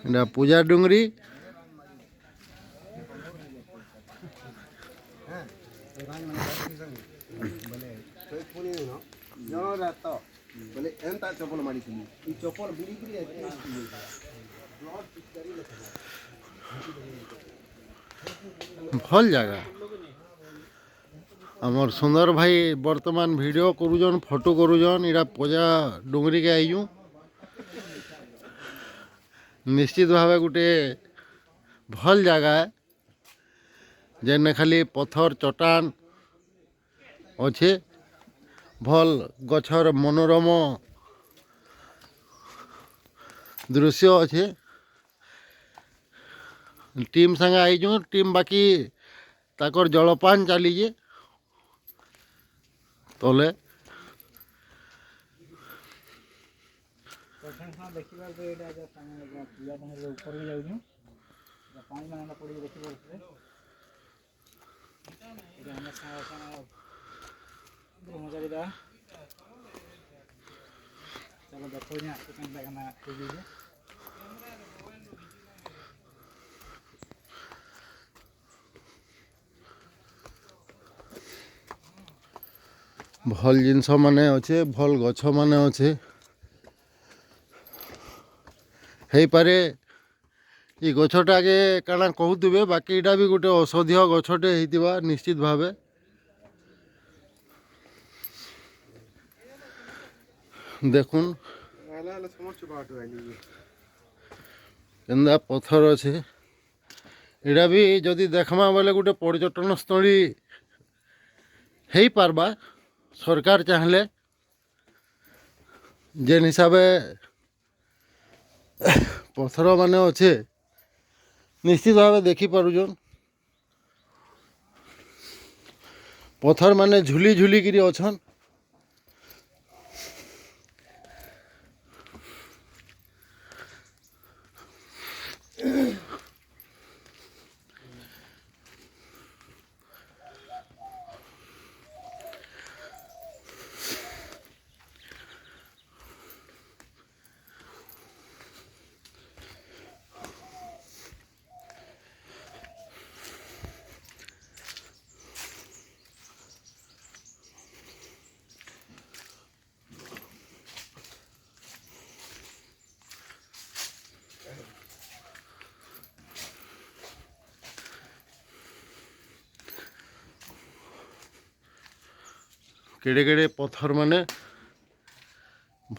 এটা পূজা ডুংরি। ভাল জায়গা। আমার সুন্দর ভাই বর্তমান ভিডিও করুছন, ফটো করুছন। এরা পূজা ডুংরিকে আইছু। নিশ্চিত ভাবে গোটে ভাল জায়গা, যেনে খালি পথর চটান অছে, ভাল গছর মনোরম দৃশ্য আছে। টিম সাଙ୍ଗে আইছু। টিম বাকি তাকর জলপান চালিছে তলে। ভাল জিনিস মানে আছে, ভাল গছ মানে আছে। ହେଇପାରେ ଏ ଗଛଟାକେ କାଣା କହୁଥିବେ, ବାକି ଏଇଟା ବି ଗୋଟେ ଔଷଧୀୟ ଗଛଟେ ହେଇଥିବା ନିଶ୍ଚିତ ଭାବେ। ଦେଖୁନ୍ କେନ୍ତା ପଥର ଅଛେ। ଏଇଟା ବି ଯଦି ଦେଖ୍ମା ବୋଲେ ଗୋଟେ ପର୍ଯ୍ୟଟନ ସ୍ଥଳୀ ହେଇପାରବା, ସରକାର ଚାହିଁଲେ। ଯେନ୍ ହିସାବେ ପଥର ମାନେ ଅଛେ ନିଶ୍ଚିତ ଭାବେ ଦେଖିପାରୁଛନ୍। ପଥର ମାନେ ଝୁଲି ଝୁଲିକିରି ଅଛନ୍। କେଡ଼େ କେଡ଼େ ପଥର ମାନେ,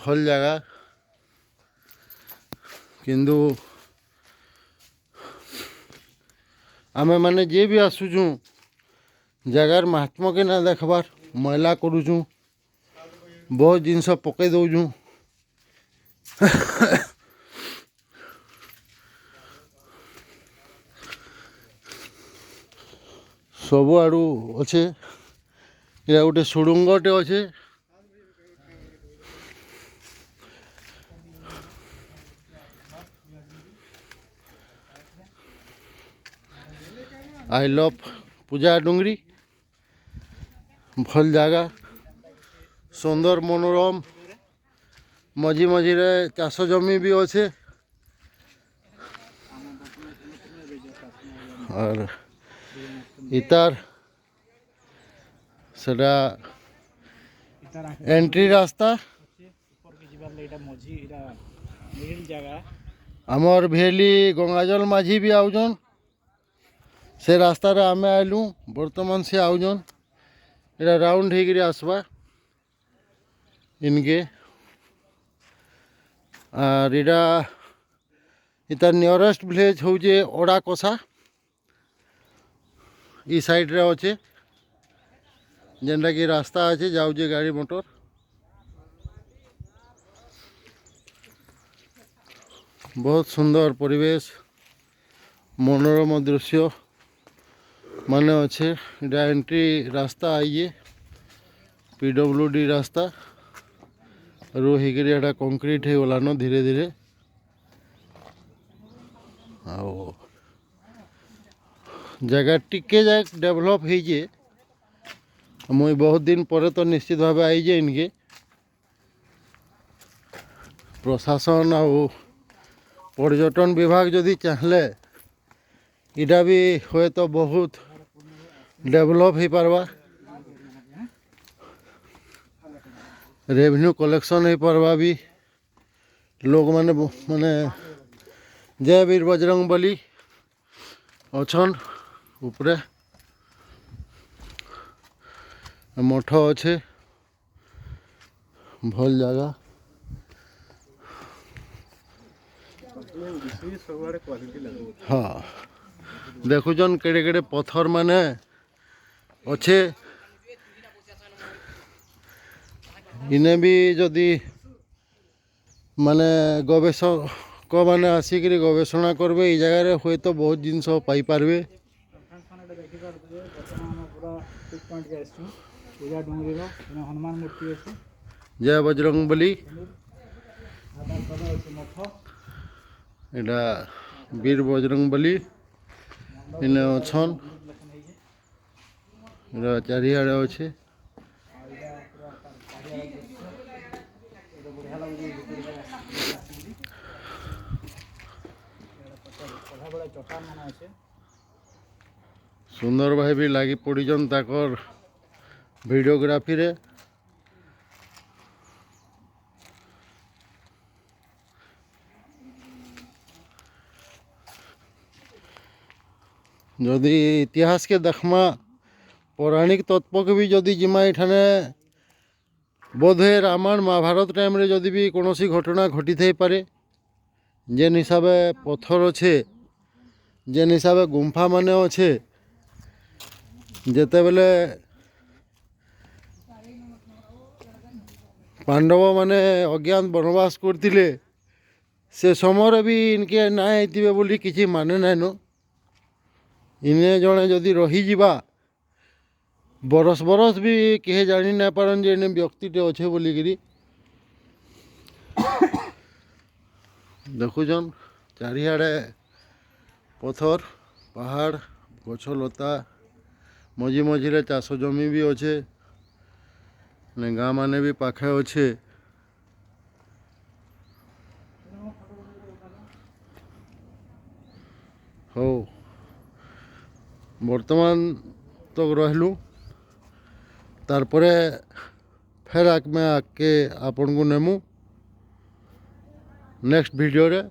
ଭଲ ଜାଗା। କିନ୍ତୁ ଆମେ ମାନେ ଯିଏ ବି ଆସୁଛୁଁ ଜାଗାର ମାହାତ୍ମ୍ୟକେ ନା ଦେଖବାର୍, ମଇଳା କରୁଛୁଁ, ବହୁତ ଜିନିଷ ପକେଇ ଦଉଛୁଁ। ସବୁଆଡ଼ୁ ଅଛେ। ଏଇଟା ଗୋଟେ ସୁଡ଼ଙ୍ଗଟେ ଅଛେ। আই লভ পূজা ডুংরি। ভাল জায়গা, সুন্দর মনোরম। মঝি মঝিরে চাষ জমি বি অছে। আর ইতার সেটা এন্ট্রি রাস্তা। আমার ভেলি গঙ্গাজল মাঝি বি আউছন। সে রাস্তারে আমি আইলু, বর্তমান সে আউছন। এটা রাউন্ড হয়ে আসবা ইনকে। আর এটা ইতার নিয়রেস্ট ভিলেজ হচ্ছে ওড়া কষা। ই সাইড্রে অছে, যেটা কি রাস্তা আছে যাচ্ছে গাড়ি মোটর। बहुत सुंदर परिवेश, मनोरम दृश्य माने अच्छे। इटा एंट्री रास्ता आइए, पीडब्ल्यूडी रास्ता रो हिकरी एटा कंक्रीट हो गलान धीरे धीरे। आओ जगह टिके जाए डेवलप होइए। मुई बहुत दिन पर तो निश्चित भाव आईजे इनके प्रशासन आ पर्यटन विभाग जदि चाहले इटा भी हुए तो बहुत डेवलप हो पारबा रेवेन्यू कलेक्शन हो पारबा भी लोग माने माने जय वीर बजरंग बली अछन उपरे मठ अच्छे भल जगह हाँ देखुन केड़े केड़े पत्थर माने अच्छे इने भी जदि माने गवेषक माने आसिक गवेषणा करबे ये जगह हुए तो बहुत जिनस पाई पारबे हनुमान मूर्ति अच्छे जय बजरंग बली एटा वीर बजरंग बली इने अछन एटा चारिआडे अच्छे सुंदर भाई भी लगी पड़ीजन ताकर वीडियोग्राफी रे जदि इतिहास के देखमा पौराणिक तत्व के भी जदि जिमा एठाने बोधे रामायण महाभारत टाइम रे जदि भी कौन सी घटना घटी थे पारे जेन हिसाब पत्थर अच्छे जेन हिसाब गुंफा माने अच्छे जेते बेले पांडव माने अज्ञात वनवास करते से समय भी इनके ना होते बोली किसी माने नाइन इने जड़े जदि रहीजा बरस बरस भी कहे जानी ना पारन जे इने व्यक्तिटे अच्छे बोलिकी देखुन चारिआडे पत्थर पहाड़ गछलता मझी मझीरे चाष जमी भी अच्छे गाँ माने भी पाखे अच्छे हो बर्तमान तक रहलु तारपरे फिर आके आपन को नेमु नेक्स्ट वीडियो रे